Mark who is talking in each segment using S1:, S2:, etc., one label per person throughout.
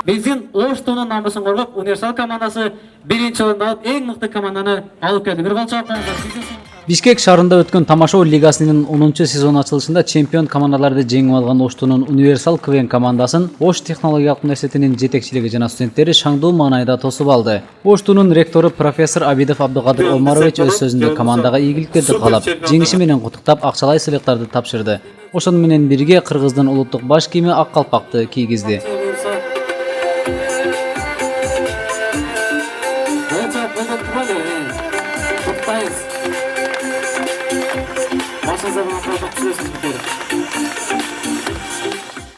S1: биздин Оштунун намысын коргоп, Универсал командасы биринчи орунду алып, эң мыкты команданы алып келди. Бир кол чабып коюңуздар.
S2: Бишкек шаарында өткөн Тамашоо лигасынын 10-чу сезон ачылышында чемпион командаларды жеңип алган Оштунун Универсал КВН командасын Ош технологиялык университетинин жетекчилиги жана студенттери шаңдуу маанайда тосуп алды. Оштунун ректору профессор Абидов Абдыкадыр Омарович өз сөзүндө командага ийгиликтерди каалап, жеңиши менен куттуктап, акчалай сыйлыктарды тапшырды. Ошону менен бирге кыргыздын улуттук баш кийими ак калпакты кийгизди.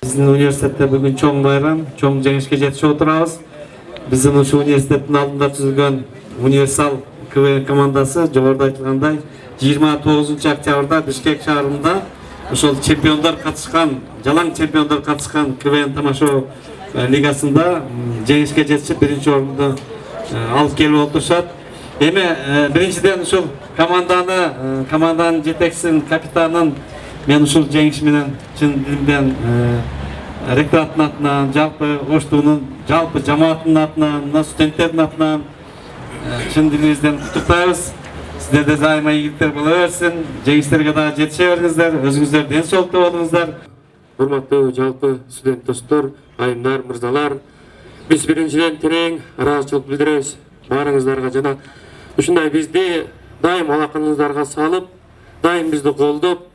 S3: Биздин университетте бүгүн чоң байрам, чоң жеңишке жетишип отурабыз. Биздин ушу университеттин алдында түзүлгөн Универсал КВН командасы жогоруда айтылгандай 29-октябрда Бишкек шаарында ошол чемпиондор катышкан, жалаң чемпиондор катышкан КВН Тамашоо лигасында жеңишке жетишип биринчи орунду алып келип отурушат. Эми биринчиден ушул команданын жетекчисин, капитанын мен ушул жеңиш менен чын дилимден ректораттын атынан, жалпы Оштунун жалпы жамааттын атынан, студенттердин атынан чын дилибизден куттуктайбыз. Сиздерде дайыма ийгиликтер боло берсин, жеңиштерге дагы жетише бериңиздер, өзүңүздөр ден соолукта болуңуздар.
S4: Урматтуу жалпы студент достор, айымдар, мырзалар, биз биринчиден терең ыраазычылык билдиребиз баарыңыздарга жана ушундай бизди дайым алакыныңыздарга салып, дайым бизди колдоп,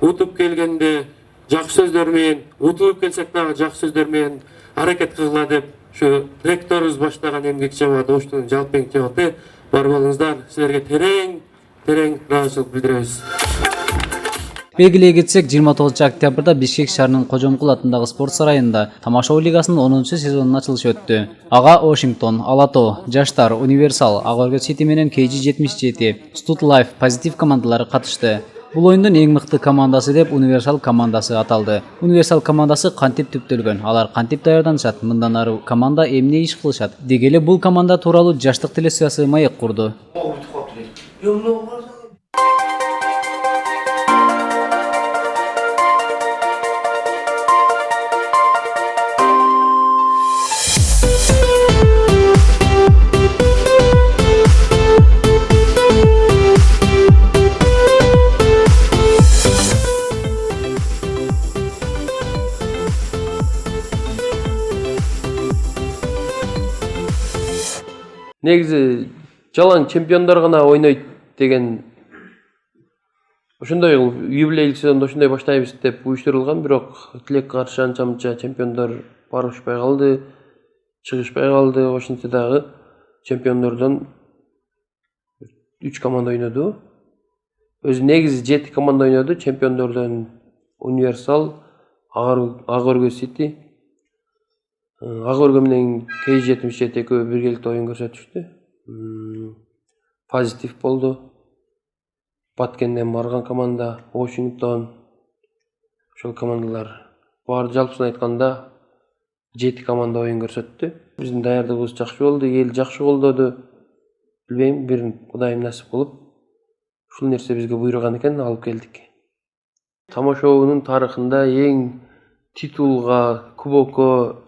S4: утуп келгенде жакшы сөздөр менен, утулуп келсек дагы жакшы сөздөр менен аракет кылгыла деп ушу ректорубуз баштаган эмгек жамааты Оштунун жалпы эмгек жамааты бар болуңуздар. Силерге терең ыраазычылык билдиребиз.
S2: Белгилей кетсек, 29-октябрда Бишкек шаарынын Кожомкул атындагы спорт сарайында Тамашоо лигасынын 10-чу сезонунун ачылышы өттү. Ага Washington, Алато, Жаштар, Универсал, Ак Сити менен KG77, Stud Life, Позитив командалары катышты. Бул оюндун эң мыкты командасы деп Универсал командасы аталды. Универсал командасы кантип түптөлгөн, алар кантип даярданышат, мындан ары команда эмне иш кылышат деги эле бул команда тууралуу Жаштык телестудиясы маек курду.
S5: Негизи жалаң чемпиондор гана ойнойт деген ошондой юбилейлик сезонду ошондой баштайбыз деп уюштурулган, бирок тилекке каршы анча-мынча чемпиондор барышпай калды, чыгышпай калды. Ошентсе дагы чемпиондордон 3 команда ойноду. Өзү негизи 7 команда ойноду. Чемпиондордон Универсал, Ак Сити, Ак менен KG77 экөө биргеликте оюн көрсөтүштү. Позитив болду. Баткенден барган команда, Washington. Ошол командалар баары жалпысын айтканда 7 команда оюн көрсөттү. Биздин даярдыгыбыз жакшы болду, эл жакшы колдоду. Билбейм, бир Кудайым насип кылып, ушул нерсе бизге буйруган экен, алып келдик. Тамашоонун тарыхында эң титулга, кубокко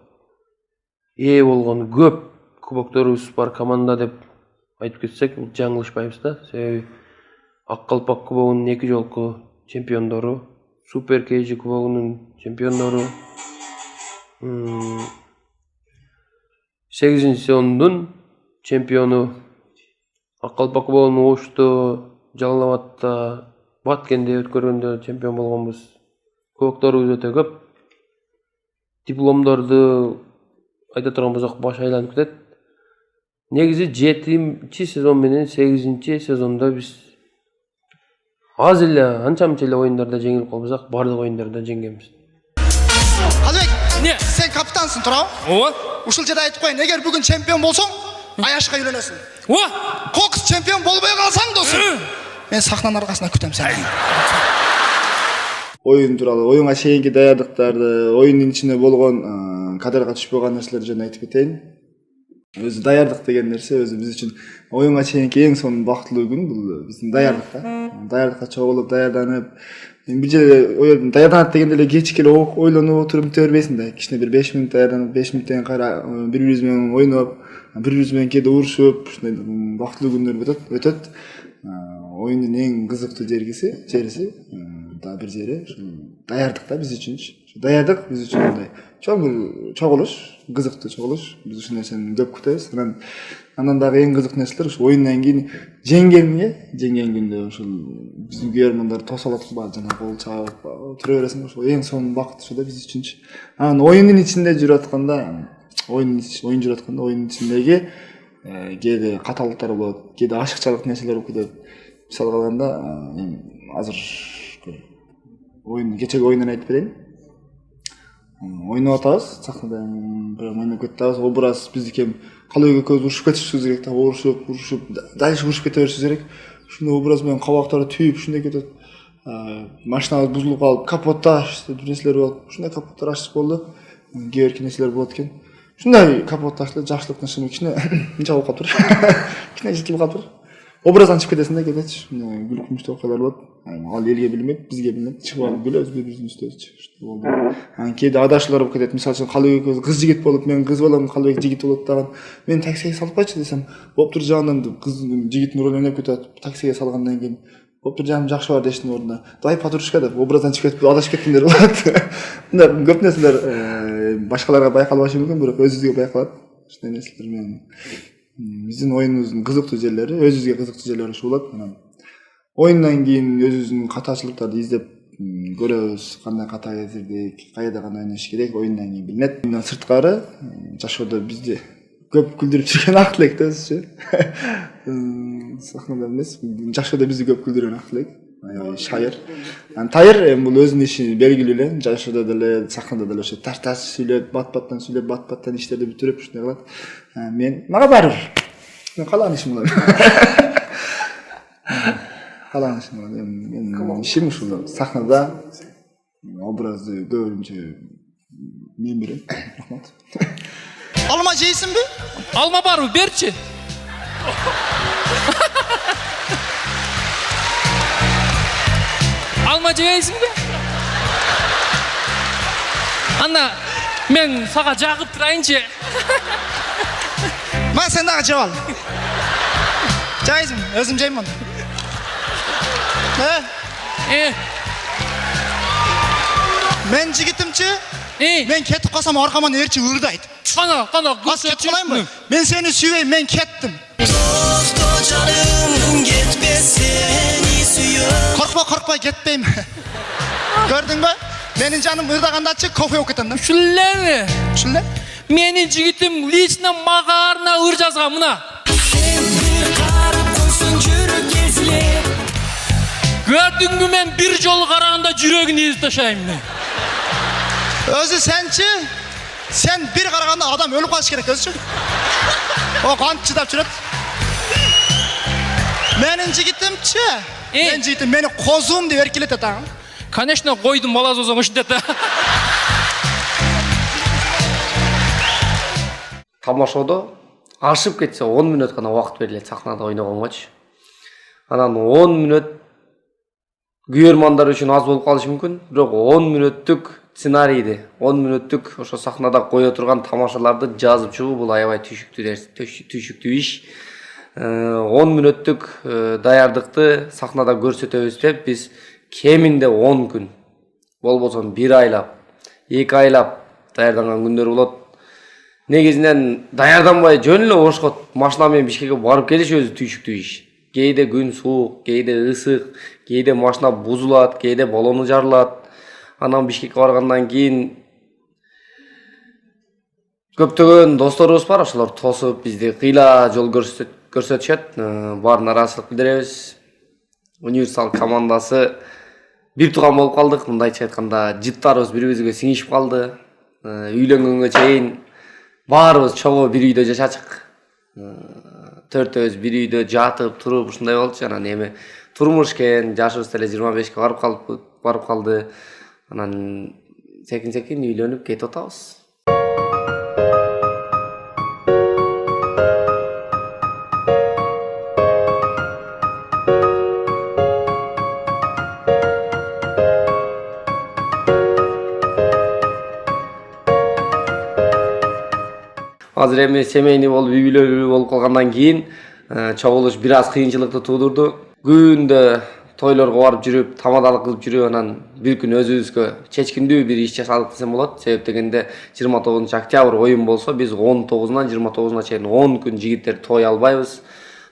S5: ээ болгон көп кубокторубуз бар команда деп айтып кетсек жаңылышпайбыз да. Себеби Ак Калпак кубогунун 2 жолку чемпиондору, Супер KG кубогунун чемпиондору, 8-сезондун чемпиону, Ак Калпак кубогунун Ошто, Жалал Абадта, Баткенде өткөргөндө чемпион болгонбуз. Кубокторубуз өтө көп. Дипломдорду айта турган болсок баш айланып кетет. Негизи 7-сезон менен 8-сезондо биз аз эле анча-мынча эле оюндарда жеңилип калбасак, бардык оюндарда жеңгенбиз.
S6: Калбек, сен капитансың, туурабы?
S7: Ооба.
S6: Ушул жерде айтып коеюн, эгер бүгүн чемпион болсоң, Аяшка үйлөнөсүң. Кокс чемпион болбой калсаң, досум, мен сахнанын аркасында күтөм сени.
S8: Оюн тууралуу, оюнга чейинки даярдыктарды, оюндун ичинде болгон кадрга түшпөгөн нерселерди жана айтып кетейин. Өзү даярдык деген нерсе өзү биз үчүн оюнга чейинки эң сонун бактылуу күн бул биздин даярдык да. Даярдыкка чогулуп, даярданып, Бир жерде даярданат дегенде эле кечке эле ойлонуп отуруп бүтө бербейсиң да. Кичине бир 5 минут даярданып, 5 минуттан кайра бири-бирибиз менен ойноп, бири-бирибиз менен кээде урушуп, ушундай бактылуу күндөр өтөт. Оюндун эң кызыктуу жериси да бир жери даярдык да биз үчүнчү. Даярдык биз үчүн мындай чоң бир чогулуш, кызыктуу чогулуш. Биз ушул нерсени көп күтөбүз. Анан дагы эң кызыктуу нерселер ушу оюндан кийин жеңген күндө ушул биздин күйөрмандар тосолот кылбай жана кол чаап тура бересиң. Ошол эң сонун бакыт ушул да биз үчүнчү. Анан оюндун ичинде жүрүп атканда, оюн жүрүп атканда оюндун ичиндеги кээде каталыктар болот, кээде ашыкчалык нерселер болуп кетет. Мисалга алганда, азыр кечеги оюндан айтып берейин. Ойноп атабыз, сахнада прям ойноп кетебиз. Образ биздики калай экөөбүз урушуп кетишибиз керек да, урушуп, дальше урушуп кете беришибиз керек. Ушундай образ менен кабактары түйүп, ушундай кетет. Машинабыз бузулуп калып, капотташ, бир нерселер болот. Ушундай капоттар ачып болду. Кээ нерселер болот экен. Ушундай капотташты, жакшылыктын шымы кичине жабылып калыптыр. Кичине жытылып калыптыр. Образдан чыгып кетесиң да, кетечи. Күлкүнчтүү окуялар болот. Ал элге билинбейт, бизге билинет. Чыгып алып күлөбүз бири-бирибиздин үстүбүзчү. Анан кээде адашуулар болуп кетет. Мисалы үчүн Калыбек экөөбүз кыз жигит болуп, мен кыз балам, Калыбек жигит болот дагы. Мен таксиге салып койчу десем, болуптур жаным деп кыз жигиттин ролун ойноп кетет. Таксиге салгандан кийин болуптур жаным жакшы бар дештин ордуна. Давай подружка деп образдан чыгып кетип адашып кеткендер болот. Мындай көп нерселер башкаларга байкалбашы мүмкүн, бирок өзүбүзгө байкалат. Ушундай нерселер менен биздин оюнубуздун кызыктуу жерлери, өзүбүзгө кызыктуу жерлери ушул болот. Анан оюндан кийин өзүбүздүн катачылыктарды издеп көрөбүз, кандай ката кезирдик, кайда кандай ойнош керек, оюндан кийин билинет. Мындан сырткары жашоодо бизди көп күлдүрүп жүргөн ак тилек да өзүчө. Сахнада эмес, жашоодо бизди көп күлдүргөн ак тилек. Шайыр. Тайыр бул өзүнүн иши белгилүү эле, жашоодо деле, сахнада деле ошо тартас сүйлөп, бат-баттан иштерди бүтүрүп ушундай кылат. Мен мага барып. Мен калган ишим болот. Калган ишим болот. Мен ишим ушул сахнада образды көбүнчө мен берем. Рахмат.
S6: Алма жейсиңби?
S7: Алма барбы, берчи. Алма жейсиңби? Анда мен сага жагып турайынчы.
S6: Мына сен дагы жеп ал. Жайсың, өзүм жеймин. Мен жигитимчи, мен кетип калсам аркаман эрчи ырдайт.
S7: Кана,
S6: Аз кетип калайынбы? Мен сени сүйбөйм, мен кеттим. Коркпа, кетпейм. Көрдүңбү? Менин жаным ырдагандачы кофе болуп кетем да.
S7: Ушуле? Менин жигитим лично мага арна ыр жазган мына. Көрдүңбү, мен бир жолу караганда жүрөгүн эзип ташайм.
S6: Өзү сенчи? Sen bir karaganda adam ölüp kalış gerek özçü. O kan çıdap çürüt. Menin jigitимчи. Men jigitim meni kozum деп эркелетет а.
S7: Конечно, койдум балаз болсоң ушинтет да.
S5: Тамашоодо ашып кетсе 10 мүнөт гана убакыт берилет сахнада ойногонгочу. Анан 10 мүнөт күйөрмандар үчүн аз болуп калышы мүмкүн, бирок 10 мүнөттүк сценарийди, 10 мүнөттүк ошо сахнада кое турган тамашаларды жазып чыгуу бул аябай түйшүктүү иш. 10 мүнөттүк даярдыкты сахнада көрсөтөбүз деп биз кеминде 10 күн, болбосо 1 айлап, 2 айлап даярданган күндөр болот. Негизинен даярданбай жөн эле ошкот машина менен Бишкекке барып келиш өзү түйшүктүү иш. Кээде күн суук, кээде ысык, кээде машина бузулат, кээде баллону жарылат. Анан Бишкекке баргандан кийин көптөгөн досторубуз бар, ошолор тосуп бизди кыйла жол көрсөтүшөт. Баарына ыраазычылык билдиребиз. Универсал командасы бир тууган болуп калдык. Мындайча айтканда, жыттарыбыз бири-бирибизге сиңишип калды. Үйлөнгөнгө чейин баарыбыз чогуу бир үйдө жашачык. Төртөөбүз бир үйдө жатып, туруп ушундай болчу. Анан эми турмуш экен, жашыбыз деле 25ке барып калды. Анан секин үйлөнүп кетип атабыз. азыр эми семейный болуп, үй бүлөлүү болуп калгандан кийин чогулуш бир аз кыйынчылыкты туудурду. Күндө тойлорго барып жүрүп, тамадалык кылып жүрүп, анан бир күн өзүбүзгө чечкиндүү бир иш жасадык десем болот. Себеп дегенде 29 октябрь оюн болсо, биз 19-нан 29-на чейин 10 күн жигиттер той албайбыз,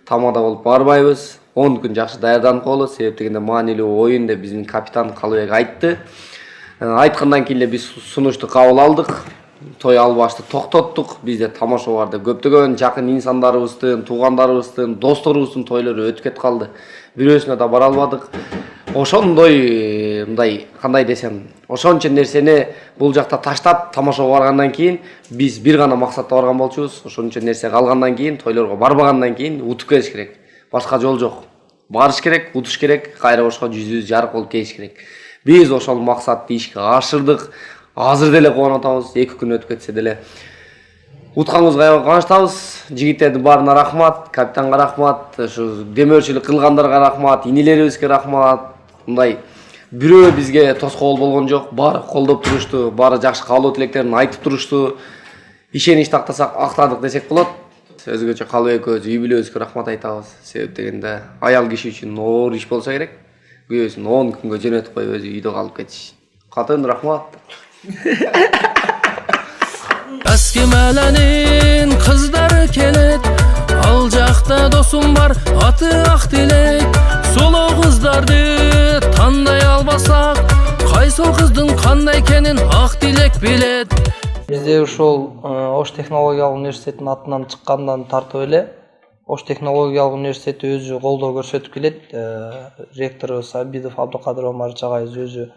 S5: тамада болуп барбайбыз. 10 күн жакшы даярданып коелу. Себеп дегенде маанилүү оюн деп биздин капитан Калыбек айтты. Айткандан кийин эле биз сунушту кабыл алдык. Той албашты токтоттук. Бизде тамаша бар деп көптөгөн жакын инсандарыбыздын, туугандарыбыздын, досторубуздун тойлору өтүп кетип калды. Бирөөсүнө да бара албадык. Ошондой мындай кандай десем, ошончо нерсени бул жакта таштап тамашага баргандан кийин биз бир гана максатта барган болчубуз. Ошончо нерсе калгандан кийин, тойлорго барбагандан кийин утуп келиш керек. Башка жол жок. Барыш керек, утуш керек, кайра ошко жүзүбүз жарык болуп келиш керек. Биз ошол максатты ишке ашырдык. Азыр деле кубанып атабыз. 2 күн өтүп кетсе деле утканыбызга кубанычтабыз. Жигиттердин баарына рахмат, капитанга рахмат, ушу демөөрчүлүк кылгандарга рахмат, инилерибизге рахмат. Мындай бирөө бизге тоскоол болгон жок. Баары колдоп турушту, баары жакшы каалоо тилектерин айтып турушту. Ишенич тактасак актадык десек болот. Өзгөчө Калыбекке, үй бүлөбүзгө рахмат айтабыз. Себеп дегенде аял киши үчүн оор иш болсо керек. Күйөөсүн 10 күнгө жөнөтүп коюп өзү үйдө калып кетиш. Катын рахмат.
S7: Эскимеленин кыздары келет, ал жакта досум бар, аты ак тилек. Соло кыздарды тандай албасак, кайсыл кыздын кандай экенин ак тилек билет.
S9: Бизде ушул Ош технологиялык университетинин атынан чыккандан тартып эле Ош технологиялык университети өзү колдоо көрсөтүп келет. Ректорубуз Абидов Абдыкадыр Омарович агайыбыз өзү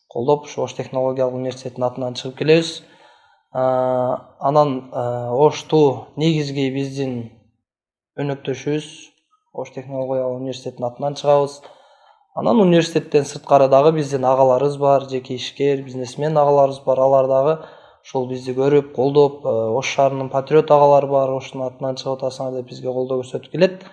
S9: колдоп, ушу Ош технологиялык университетинин атынан чыгып келебиз. Анан Ошту негизги биздин өнөктөшүбүз Ош технологиялык университетинин атынан чыгабыз. Анан университеттен сырткары дагы биздин агаларыбыз бар, жеке ишкер, бизнесмен агаларыбыз бар. Алар дагы ошол бизди көрүп, колдоп, Ош шаарынын патриот агалары бар, Оштун атынан чыгып атасыңар деп бизге колдоо көрсөтүп келет.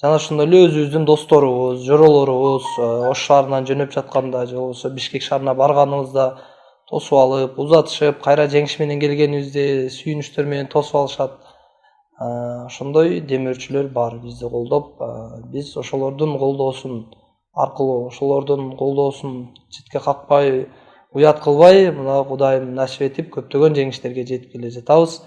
S9: Жана ошондой эле өзүбүздүн досторубуз, жоролорубуз Ош шаарынан жөнөп жатканда же болбосо Бишкек шаарына барганыбызда тосуп алып, узатышып, кайра жеңиш менен келгенибизде сүйүнүчтөр менен тосуп алышат. Ошондой демөөрчүлөр бар бизди колдоп, биз ошолордун колдоосун аркылуу, ошолордун колдоосун четке какпай, уят кылбай, мына Кудайым насип этип көптөгөн жеңиштерге жетип келе жатабыз.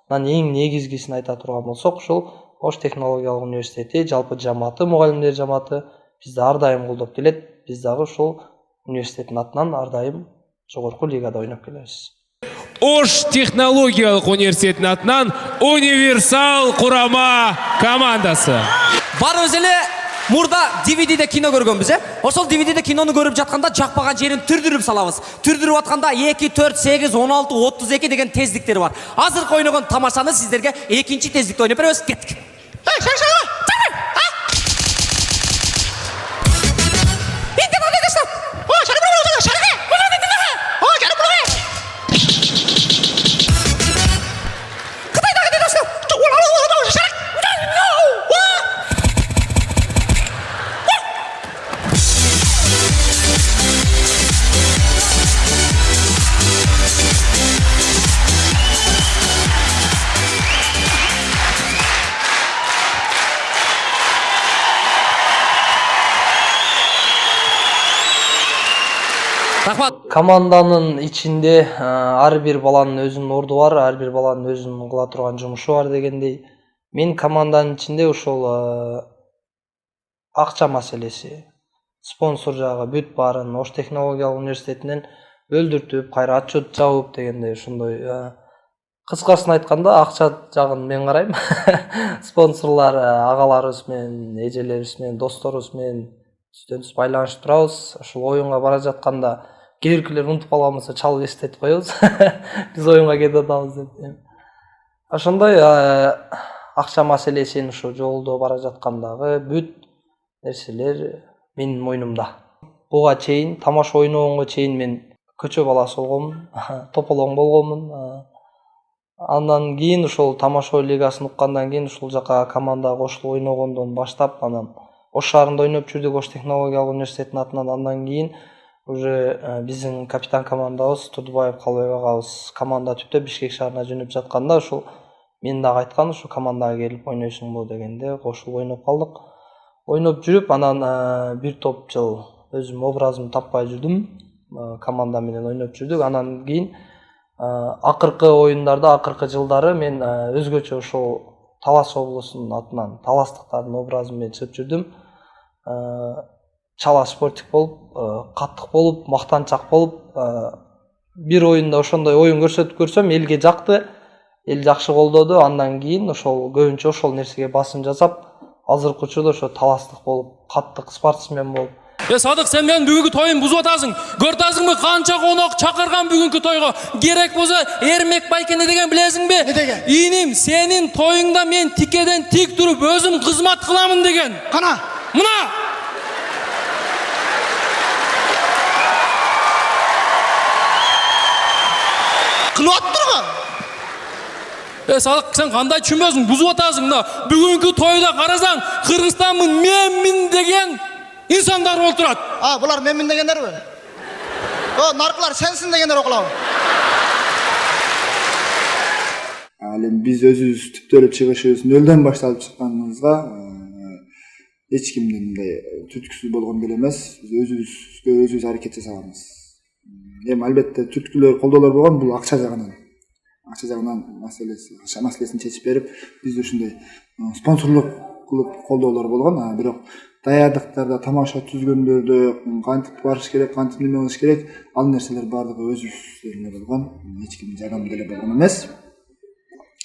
S9: Анан эң негизгисин айта турган болсок, ушул Ош технологиялык университети, жалпы жамааты, мугалимдер жамааты бизди ар дайым колдоп келет. Биз дагы ушул университеттин атынан ар дайым жогорку лигада ойноп келебиз.
S7: Ош технологиялык университетинин атынан универсал курама командасы.
S10: Барыбыз эле мурда DVD-де кино көргөнбүз, Ошол DVD-де кинону көрүп жатканда жакпаган жерин түрдүрүп салабыз. Түрдүрүп атканда 2, 4, 8, 16, 32 деген тездиктери бар. Азыркы ойногон тамашаны сиздерге экинчи тездикте ойноп беребиз. Кеттик.
S9: Команданын ичинде ар бир баланын өзүнүн орду бар, ар бир баланын өзүнүн кыла турган жумушу бар дегендей. Мен команданын ичинде ушул акча маселеси, спонсор жагы бүт баарын Ош технологиялык университетинен өлдүртүп, кайра отчет жабып дегендей ушундай. Кыскасын айтканда акча жагын мен карайм. Спонсорлор агаларыбыз менен, эжелерибиз менен, досторубуз менен түздөн-түз байланышып турабыз. Ушул оюнга бара жатканда кээбиркилер унутуп калганбызда чалып эстетип коебуз. Биз оюнга кетип атабыз деп. Ошондой акча маселесин ушу жолдо бара жаткандагы бүт нерселер менин мойнумда. Буга чейин тамаша ойногонго чейин мен көчө баласы болгомун, тополоң болгомун. Андан кийин ушул тамаша лигасын уккандан кийин ушул жака командага кошулуп ойногондон баштап анан Ош шаарында ойноп жүрдүк, Ош технологиялык университетинин атынан. Андан кийин уже биздин капитан командабыз Турдубаев Калыбек агабыз команда түптөп Бишкек шаарына жөнөп жатканда ушул мен дагы айткан ушу командага келип ойнойсуңбу дегенде кошулуп ойноп калдык. Ойноп жүрүп анан бир топ жыл өзүм образымды таппай жүрдүм. Команда менен ойноп жүрдүк. Анан кийин акыркы оюндарда, акыркы жылдары мен өзгөчө ошол Талас облусунун атынан таластыктардын образы менен чыгып жүрдүм. Чала спортик болуп, каттык болуп, мактанчак болуп, бир оюнда ошондой оюн көрсөтүп көрсөм, элге жакты, эл жакшы колдоду. Андан кийин ошол көбүнчө ошол нерсеге басым жасап, азыркы учурда ошо таластык болуп, каттык спортсмен болуп.
S7: Садык, сен менин бүгүнкү тоюмду бузуп атасың. Көртасыңбы канча конок чакырган бүгүнкү тойго? Керек болсо Эрмек Байкене деген билесиңби?
S6: Не деген?
S7: Иним, сенин тоюңда мен тикеден тик туруп өзүм кызмат кыламын деген.
S6: Кана?
S7: Мына!
S6: Кылып аттыргы?
S7: Садык, сен кандай түшүнбөсүң? Бузуп атасың да. Бүгүнкү тойда карасаң, Кыргызстанмын менмин деген инсандар болуп турат.
S6: Булар менмин дегендерби? Наркылар сенсин дегендер окулабы?
S8: Ал эми биз өзүбүз түптөлүп чыгышыбыз нөлдөн башталып чыкканыбызга эч кимдин мындай түрткүсү болгон деле эмес. Биз өзүбүз аракет жасаганбыз. Эми албетте түрткүлөр, колдоолор болгон, бул акча жагынан маселесин чечип берип, биз ушундай спонсорлук кылып колдоолор болгон. Бирок даярдыктарда, тамаша түзгөндөрдө кантип барыш керек, кантип неме кылыш керек, ал нерселер баардыгы өзүбүздөн эле болгон. Эч кимдин жардамы деле болгон эмес.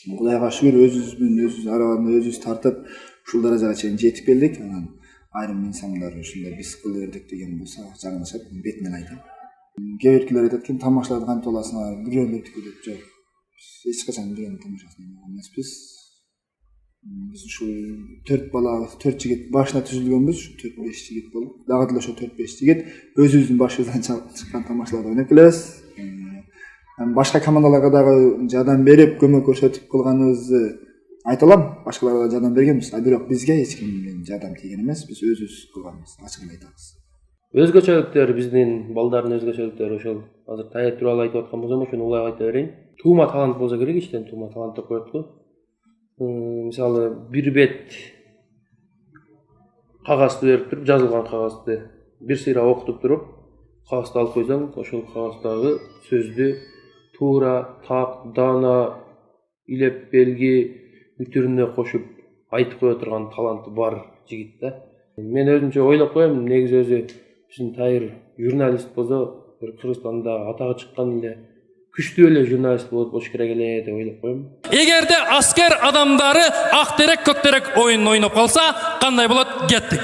S8: Кудайга шүгүр, өзүбүз арабаны өзүбүз тартып, ушул даражага чейин жетип келдик. Анан айрым инсандар ушундай биз кыла бердик деген болсо жаңылышат, бетинен айтам. Кээ биркилер айтат экен, тамашаларды кантип аласыңар, бирөөлөрдүкү деп. Жок. Эч качан бирөөнүн тамашасын эмеспиз. Биз ушул 4 бала, 4 жигит башына түзүлгөнбүз, 4-5 жигит болуп, дагы деле ошо 4-5 жигит өзүбүздүн башыбыздан чыккан тамашаларды ойноп келебиз. Башка командаларга дагы жардам берип, көмөк көрсөтүп кылганыбызды айта алам. Башкаларга жардам бергенбиз, бирок бизге эч кимдин жардам тийген эмес, биз өзүбүз кылганбыз, ачыгын айтабыз.
S5: Өзгөчөлүктөр, биздин балдардын өзгөчөлүктөрү ошол азыр тая тууралуу айтып аткан болсом, ошону улай айта берейин. Туума талант болсо керек, иштен туума талант деп коет го. Мисалы, бир бет кагазды берип туруп, жазылган кагазды бир сыйра окутуп туруп, кагазды алып койсоң, ошол кагаздагы сөздү туура, так, даана, илеп, белги бүтүрүнө кошуп айтып кое турган таланты бар жигит да. Мен өзүмчө ойлоп коем, негизи өзү биздин Тайыр журналист болсо, Кыргызстанда атагы чыккан эле күчтүү эле журналист болуш керек эле деп ойлоп коем.
S7: Эгерде аскер адамдары ак терек, көк терек оюнун ойноп калса, кандай болот? Кеттик.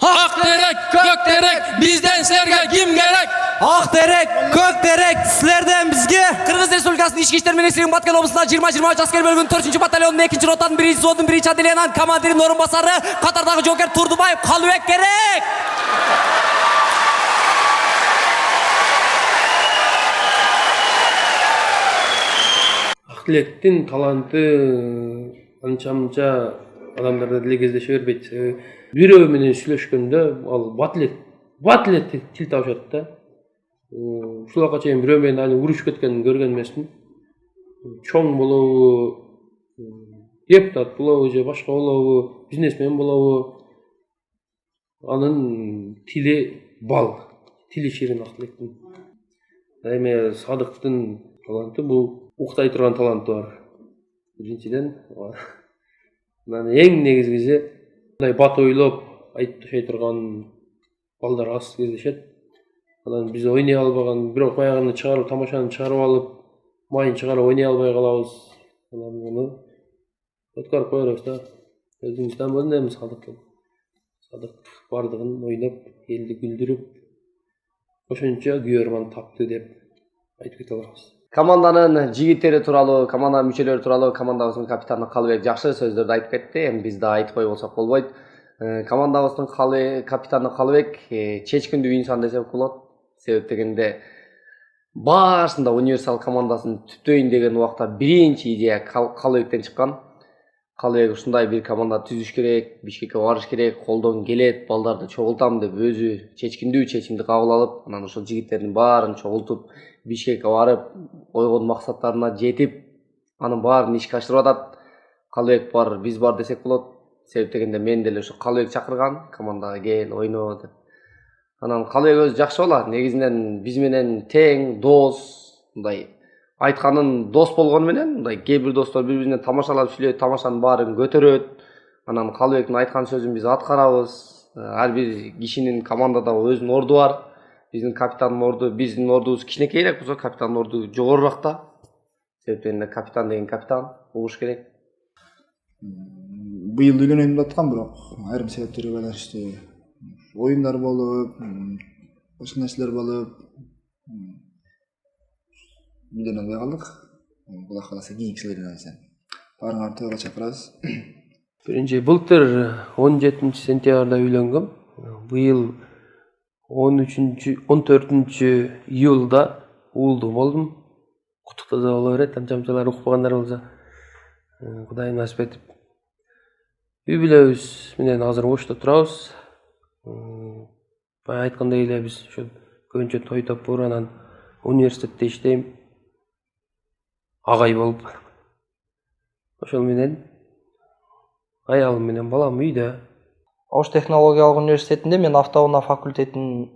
S7: Ак терек, көк терек, бизден силерге ким керек?
S10: Ак терек, көк терек, силерден бизге. Кыргыз Республикасынын ички иштер менен Баткен облусунда 20-23 аскер бөлүгүнүн 4-батальонунун 2-ротанын 1-взводунун 1-отделениянын командиринин орун басары, катардагы жоокер Турдубаев Калыбек керек.
S5: Актилеттин таланты анча-мынча адамдарда деле кездеше бербейт. Бирөө менен сүйлөшкөндө ал батилет тил табышат да. Ушуларга чейин бирөө менен али урушуп кеткенин көргөн эмесмин. Чоң болобу, депутат болобу же башка болобу, бизнесмен болобу, анын тили бал, тили ширин Актилеттин. Эми Садыктын таланты бул уктай турган таланты бар. Биринчиден, анан эң негизгиси мындай бат ойлоп айтып ташай турган балдар аз кездешет. Анан биз ойнай албаган, бирок баягыны чыгарып, тамашаны чыгарып алып, майын чыгарып ойнай албай калабыз. Анан муну өткөрүп кое беребиз да. Өзүңүздөн мындай Садык бардыгын ойноп, элди күлдүрүп, ошончо күйөрман тапты деп айтып кете алабыз.
S11: Команданын жигиттери тууралуу, команда мүчөлөрү тууралуу командабыздын капитаны Калыбек жакшы сөздөрдү айтып кетти. Эми биз да айтпай болсок болбойт. Командабыздын капитаны Калыбек чечкиндүү инсан десек болот. Себеп дегенде башында универсал командасын түптөйүн деген убакта биринчи идея Калыбектен чыккан. Калыбек ушундай бир команда түзүш керек, Бишкекке барыш керек, колдон келет, балдарды чогултам деп өзү чечкиндүү чечимди кабыл алып, анан ошол жигиттердин баарын чогултуп, Бишкекке барып, койгон максаттарына жетип, анын баарын ишке ашырып атат. Калыбек бар, биз бар десек болот. Себеп дегенде мен деле ушу Калыбек чакырган, командага кел, ойно деп. Анан Калыбек өзү жакшы бала, негизинен биз менен тең, дос, мындай айтканын дос болгону менен, мындай кээ бир достор бири-биринен тамашалап сүйлөйт, тамашанын баарын көтөрөт. Анан Калыбектин айткан сөзүн биз аткарабыз. Ар бир кишинин командада өзүнүн орду бар. Биздин капитандын орду, биздин ордубуз кичинекейирээк болсо, капитандын орду жогорураакта. Себептен капитан деген капитан болуш керек.
S8: Быйыл үйлөнөйүн деп аткан, бирок айрым себептерге байланыштуу оюндар болуп, башка нерселер болуп, үйлөнө албай калдык. Кудай кааласа кийинки жылы үйлөнөбүз. Баарыңарды тойго чакырабыз.
S5: Биринчи былтыр 17 сентябрда үйлөнгөм. Быйыл 14 июлда уулдуу болдум. Куттуктаса боло берет, анча-мынчалар укпагандар болсо. Кудай насип этип. Үй бүлөбүз менен азыр Ошто турабыз. Бая айткандай эле биз ошо көбүнчө той топур, анан университетте иштейм. Агай болуп. Ошол менен аялым менен балам үйдө.
S9: Ош технологиялык университетинде мен автоунаа факультетин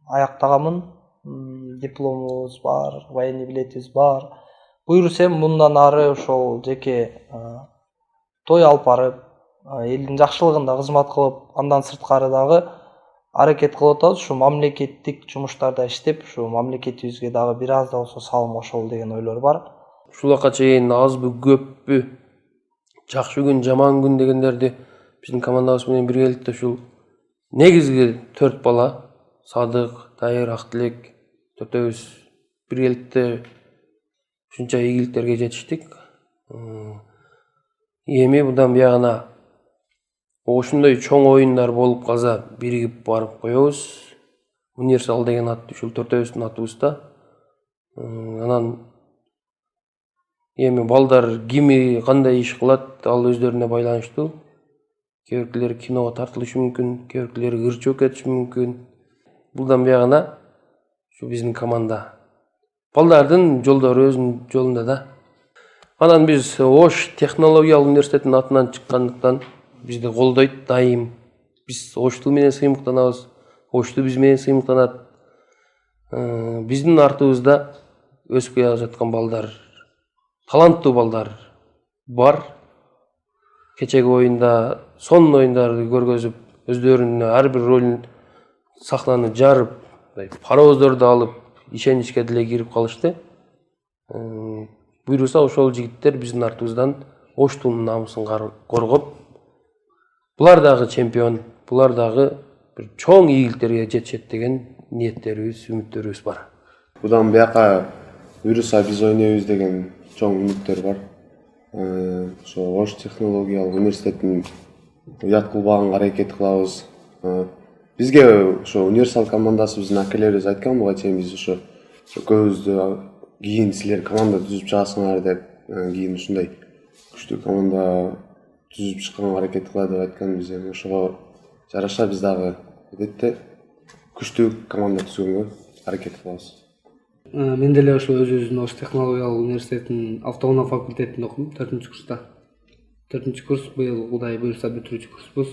S9: аяктаганмын. Дипломубуз бар, военный билетибиз бар. Буйрусем мындан ары ошол жеке той алып барып, элдин жакшылыгында кызмат кылып, андан сырткары дагы аракет кылып атабыз. Ушу мамлекеттик жумуштарда иштеп, ушу мамлекетибизге дагы бир аз да болсо салым кошолу деген ойлор бар.
S5: Ушулакка чейин азбы көппү, жакшы күн, жаман күн дегендерди биздин командабыз менен биргеликте ушул негизги 4 бала, Садык, Тайыр, Актилек, төртөөбүз биргеликте ушунча ийгиликтерге жетиштик. Эми мындан буягына ошондой чоң оюндар болуп калса биригип барып коебуз. Универсал деген ат ушул төртөөбүздүн атыбыз да. Анан эми балдар кими кандай иш кылат, ал өздөрүнө байланыштуу. Кээ-биркилери киного тартылышы мүмкүн, кээ-биркилери ырчып кетиши мүмкүн. Булдан буягына ушу биздин команда. Балдардын жолдору өзүнүн жолунда да. Анан биз Ош технологиялык университетинин атынан чыккандыктан бизди колдойт дайым. Биз Ошту менен сыймыктанабыз, Ошту биз менен сыймыктанат. Биздин артыбызда өсүп келе жаткан балдар, таланттуу балдар бар. Кечеги оюнда сонун оюндарды көргөзүп, өздөрүнүн ар бир ролун сахнаны жарып, пароздорду алып, ишеничке деле кирип калышты. Буйруса ошол жигиттер биздин артыбыздан Оштунун намысын коргоп, булар дагы чемпион, булар дагы бир чоң ийгиликтерге жетишет деген ниеттерибиз, үмүттөрүбүз бар.
S12: Будан бияка буйруса биз ойнойбуз деген чоң үмүттөр бар. Ошо Ош технологиялык университетин уят кылбаганга аракет кылабыз. Бизге ошо универсал командасыбыздын акелерибиз айткан, буга чейин биз ошо көбүздү кийин силер команда түзүп чыгасыңар деп, кийин ушундай күчтүү команда түзүп чыкканга аракет кылалы деп айткан. Биз эми ошого жараша биз дагы адетте күчтүү команда түзгөнгө аракет кылабыз.
S13: Мен деле ошо өзүбүздүн Ош технологиялык университетинин автоунаа факультетинде окудум, 4-курста. 4-курс, быйыл Кудай буйруса бүтүрүүчү курспуз.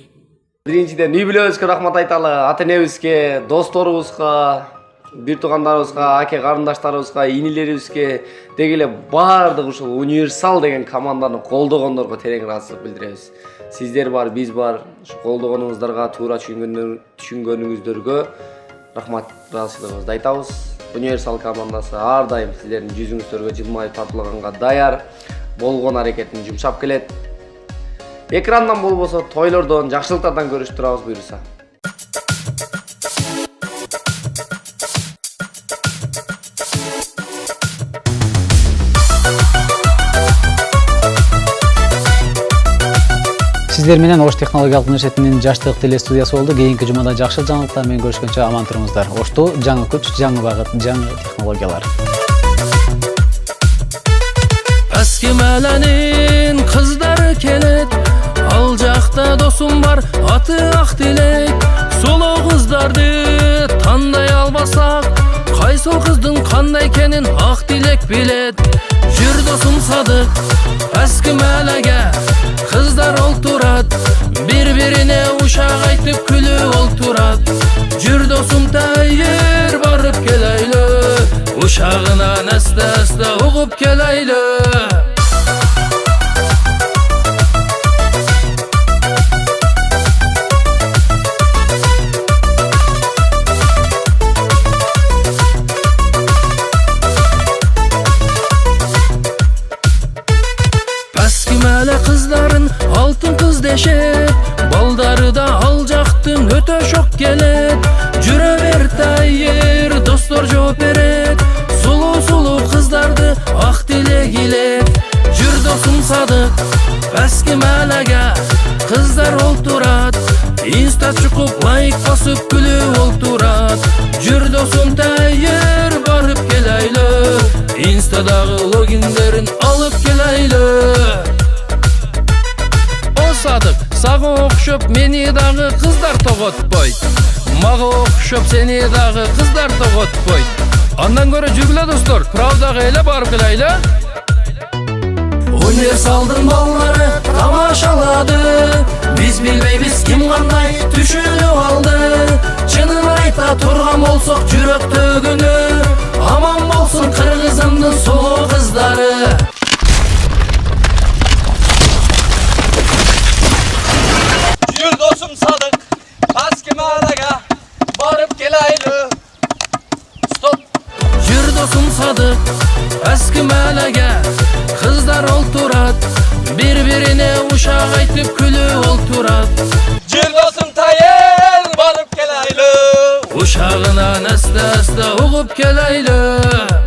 S11: Биринчиден үй бүлөбүзгө рахмат айталы, ата-энебизге, досторубузга, бир туугандарыбызга, аке карындаштарыбызга, инилерибизге деги эле баардык ушул универсал деген команданы колдогондорго терең ыраазычылык билдиребиз. Сиздер бар, биз бар, ушу колдогонуңуздарга, туура түшүнгөнүңүздөргө рахмат, ыраазычылыгыбызды айтабыз. Универсал командасы ар дайым сиздердин жүзүңүздөргө жылмайып тартуулаганга даяр, болгон аракетин жумшап келет. Экрандан болбосо тойлордон, жакшылыктардан көрүшүп турабыз буйруса.
S2: Сиздер менен Ош технологиялык университетинин жаштык телестудиясы болду. Кийинки жумада жакшы жаңылыктар менен көрүшкөнчө аман туруңуздар. Ошту жаңы күч, жаңы багыт, жаңы технологиялар.
S7: Әскемәләнен кыздары келет, ал жакта досум бар, аты Актилек. Соло кыздарды тандай албасак, кайсыл кыздын кандай экенин ак тилек билет. Жүр досум Садык пастки маалага, кыздар олтурат, бири-бирине ушак айтып күлүп олтурат. Жүр досум Тайыр барып келайлы, ушагынан аста-аста угуп келайлы. Паскимале кыздарын алтын кыз дешет, балдары да ал жактын өтө шок келет. Жүрө бер Тайыр, достор жооп берет, сулуу кыздарды ак тилек илет. Жүр досум Садык Паскималага, кыздар олтурат, инста чукуп лайк басып күлүп олтурат. Жүр досум Тайыр барып келайлы, инстадагы логиндерин алып келайлы. О Садык, сага окшоп мени дагы кыздар тоготпойт, мага окшоп сени дагы кыздар тоготпойт. Андан көрө жүргүлө достор, правдага эле барып келайлы. Универсалдын балдары тамашалады, биз билбейбиз ким кандай түшүнүп алды. Чынын айта турган болсок жүрөктөгүнү, аман болсун кыргызымдын сулуу кыздары.
S10: Жүр досум Садык Паскималага барып келайлы. Стоп.
S7: Жүр досум Садык Паскималага, кыздар олтурат, бири-бирине ушак айтып күлүп олтурат.
S10: Жүр досум Тайыр барып келайлы,
S7: ушагынан аста-аста угуп келайлы.